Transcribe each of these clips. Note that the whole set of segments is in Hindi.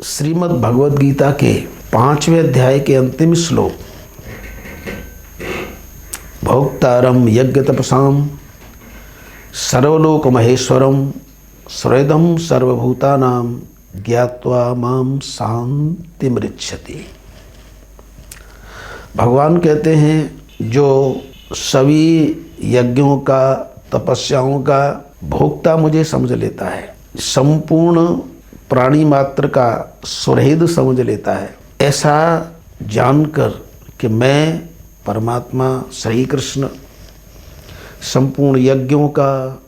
श्रीमद् भगवद गीता के 5वें अध्याय के अंतिम श्लोक, भोक्तारम यज्ञ तपसाम सर्वलोक महेश्वरम सुहृदं सर्वभूतानां ज्ञात्वा माम शांतिमृच्छति। भगवान कहते हैं जो सभी यज्ञों का, तपस्याओं का भोक्ता मुझे समझ लेता है, संपूर्ण प्राणी मात्र का सुहृद समझ लेता है, ऐसा जानकर कि मैं परमात्मा श्री कृष्ण संपूर्ण यज्ञों का,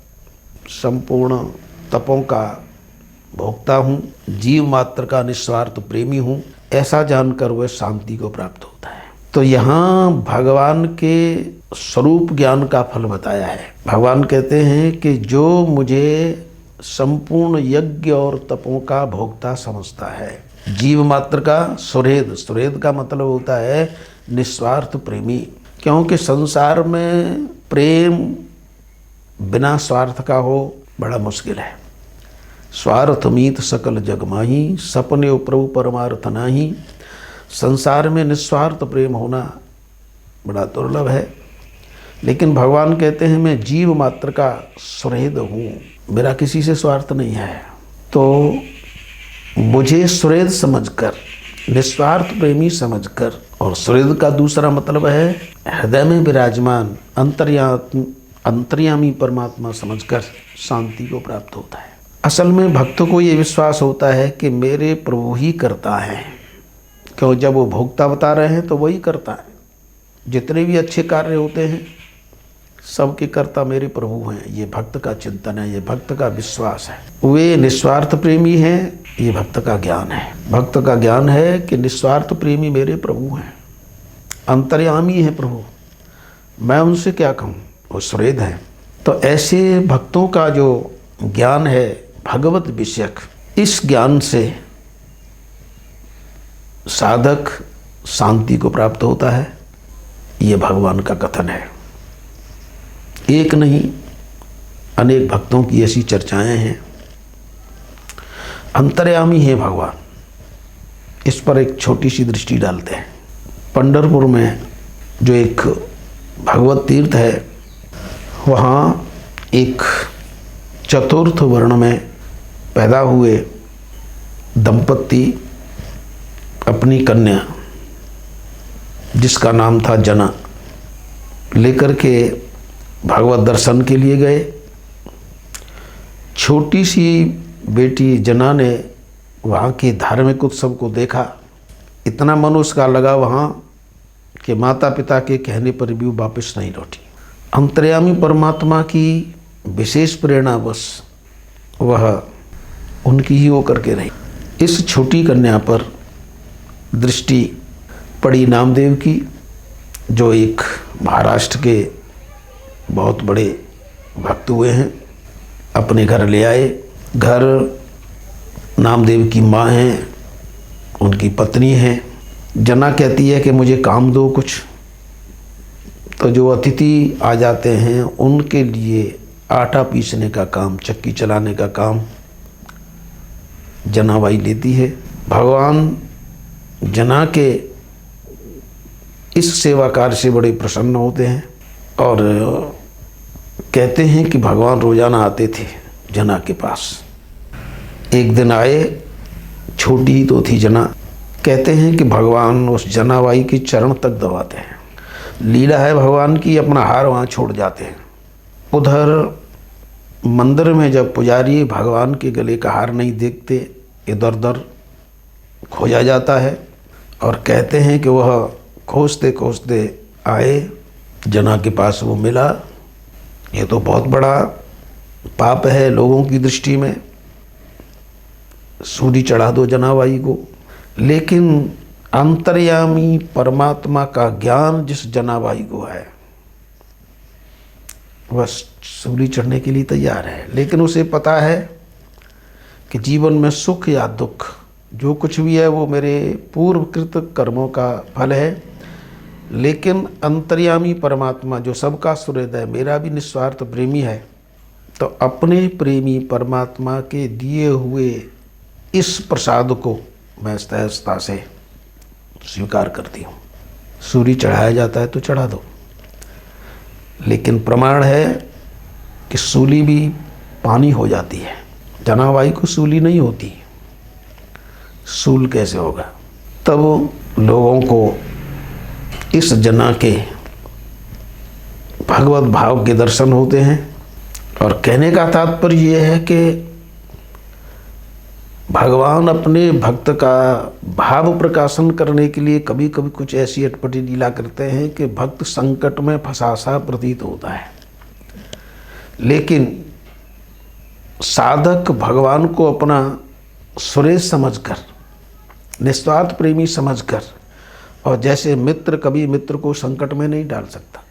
संपूर्ण तपों का भोक्ता हूँ, जीव मात्र का निस्वार्थ प्रेमी हूँ, ऐसा जानकर वह शांति को प्राप्त होता है। तो यहाँ भगवान के स्वरूप ज्ञान का फल बताया है। भगवान कहते हैं कि जो मुझे संपूर्ण यज्ञ और तपों का भोक्ता समझता है, जीव मात्र का सुहृद, सुहृद का मतलब होता है निस्वार्थ प्रेमी, क्योंकि संसार में प्रेम बिना स्वार्थ का हो बड़ा मुश्किल है। स्वार्थ मीत सकल जग माही, सपने प्रभु परमार्थ नाही। संसार में निस्वार्थ प्रेम होना बड़ा दुर्लभ है, लेकिन भगवान कहते हैं मैं जीव मात्र का सुहृद हूँ, मेरा किसी से स्वार्थ नहीं है। तो मुझे सुहृद समझकर, निस्वार्थ प्रेमी समझकर, और सुहृद का दूसरा मतलब है हृदय में विराजमान अंतर्यामी परमात्मा समझकर शांति को प्राप्त होता है। असल में भक्त को ये विश्वास होता है कि मेरे प्रभु ही करता है, क्यों जब वो भोक्ता बता रहे हैं तो वही करता है। जितने भी अच्छे कार्य होते हैं सबके कर्ता मेरे प्रभु हैं, ये भक्त का चिंतन है, ये भक्त का विश्वास है। वे निस्वार्थ प्रेमी हैं, ये भक्त का ज्ञान है। भक्त का ज्ञान है कि निस्वार्थ प्रेमी मेरे प्रभु हैं, अंतर्यामी है प्रभु, मैं उनसे क्या कहूँ, वो सुहृद हैं। तो ऐसे भक्तों का जो ज्ञान है भगवत विषयक, इस ज्ञान से साधक शांति को प्राप्त होता है। ये भगवान का कथन है। एक नहीं, अनेक भक्तों की ऐसी चर्चाएं हैं। अंतर्यामी है भगवान, इस पर एक छोटी सी दृष्टि डालते हैं। पंढरपुर में जो एक भगवत तीर्थ है, वहाँ एक चतुर्थ वर्ण में पैदा हुए दंपत्ति अपनी कन्या, जिसका नाम था जना, लेकर के भगवत दर्शन के लिए गए। छोटी सी बेटी जना ने वहाँ के धार्मिक उत्सव को देखा, इतना मन उसका लगा वहाँ कि माता पिता के कहने पर भी वो वापस नहीं लौटी। अंतर्यामी परमात्मा की विशेष प्रेरणा बस वह उनकी ही हो करके रही। इस छोटी कन्या पर दृष्टि पड़ी नामदेव की, जो एक महाराष्ट्र के बहुत बड़े भक्त हुए हैं। अपने घर ले आए। घर नामदेव की माँ हैं, उनकी पत्नी हैं। जना कहती है कि मुझे काम दो कुछ। तो जो अतिथि आ जाते हैं उनके लिए आटा पीसने का काम, चक्की चलाने का काम जनाबाई लेती है। भगवान जना के इस सेवा कार्य से बड़े प्रसन्न होते हैं और कहते हैं कि भगवान रोजाना आते थे जना के पास। एक दिन आए, छोटी ही तो थी जना। कहते हैं कि भगवान उस जनाबाई के चरण तक दबाते हैं। लीला है भगवान की, अपना हार वहाँ छोड़ जाते हैं। उधर मंदिर में जब पुजारी भगवान के गले का हार नहीं देखते, इधर उधर खोजा जाता है। और कहते हैं कि वह खोजते खोजते आए, जना के पास वो मिला। ये तो बहुत बड़ा पाप है लोगों की दृष्टि में, सूली चढ़ा दो जनाबाई को। लेकिन अंतर्यामी परमात्मा का ज्ञान जिस जनाबाई को है, वह सूली चढ़ने के लिए तैयार है। लेकिन उसे पता है कि जीवन में सुख या दुख जो कुछ भी है वो मेरे पूर्वकृत कर्मों का फल है। लेकिन अंतर्यामी परमात्मा जो सबका सुहृद है, मेरा भी निस्वार्थ प्रेमी है, तो अपने प्रेमी परमात्मा के दिए हुए इस प्रसाद को मैं सहजता से स्वीकार करती हूँ। सूली चढ़ाया जाता है तो चढ़ा दो, लेकिन प्रमाण है कि सूली भी पानी हो जाती है। जनाबाई को सूली नहीं होती, सूल कैसे होगा? तब लोगों को इस जना के भगवत भाव के दर्शन होते हैं। और कहने का तात्पर्य यह है कि भगवान अपने भक्त का भाव प्रकाशन करने के लिए कभी कभी कुछ ऐसी अटपटी लीला करते हैं कि भक्त संकट में फंसा सा प्रतीत होता है, लेकिन साधक भगवान को अपना सुरेश समझकर, निस्वार्थ प्रेमी समझकर, और जैसे मित्र कभी मित्र को संकट में नहीं डाल सकता,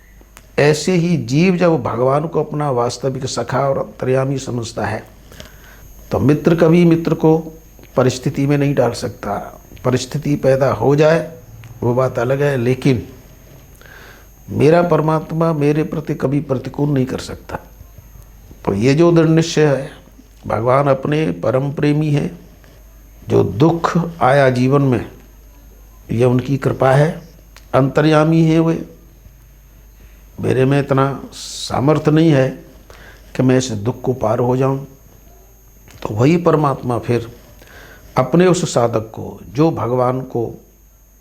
ऐसे ही जीव जब भगवान को अपना वास्तविक सखा और अंतर्यामी समझता है तो मित्र कभी मित्र को परिस्थिति में नहीं डाल सकता। परिस्थिति पैदा हो जाए वो बात अलग है, लेकिन मेरा परमात्मा मेरे प्रति कभी प्रतिकूल नहीं कर सकता। तो ये जो दृढ़ निश्चय है, भगवान अपने परम प्रेमी हैं, जो दुख आया जीवन में ये उनकी कृपा है, अंतर्यामी है वे। मेरे में इतना सामर्थ्य नहीं है कि मैं इस दुख को पार हो जाऊं। तो वही परमात्मा फिर अपने उस साधक को, जो भगवान को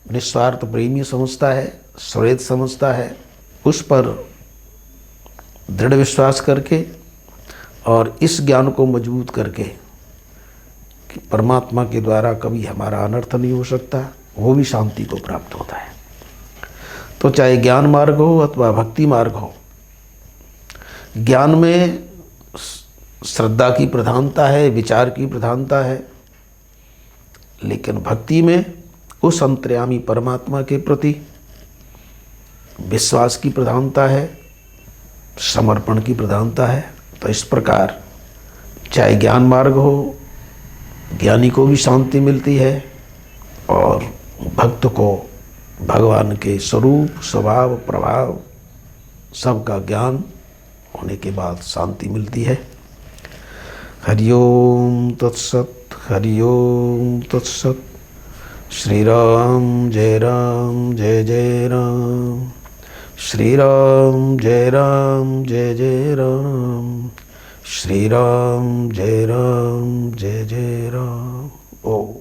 निस्वार्थ प्रेमी समझता है, सुहृद समझता है, उस पर दृढ़ विश्वास करके और इस ज्ञान को मजबूत करके कि परमात्मा के द्वारा कभी हमारा अनर्थ नहीं हो सकता, वो भी शांति को प्राप्त होता है। तो चाहे ज्ञान मार्ग हो अथवा भक्ति मार्ग हो, ज्ञान में श्रद्धा की प्रधानता है, विचार की प्रधानता है, लेकिन भक्ति में उस अंतर्यामी परमात्मा के प्रति विश्वास की प्रधानता है, समर्पण की प्रधानता है। तो इस प्रकार चाहे ज्ञान मार्ग हो, ज्ञानी को भी शांति मिलती है और भक्त को भगवान के स्वरूप, स्वभाव, प्रभाव सबका ज्ञान होने के बाद शांति मिलती है। हरि ओम तत्सत, हरि ओम तत्सत। श्री राम जय राम जय जय राम, श्री राम जय राम जय जय राम, श्री राम जय राम जय जय राम। ओम।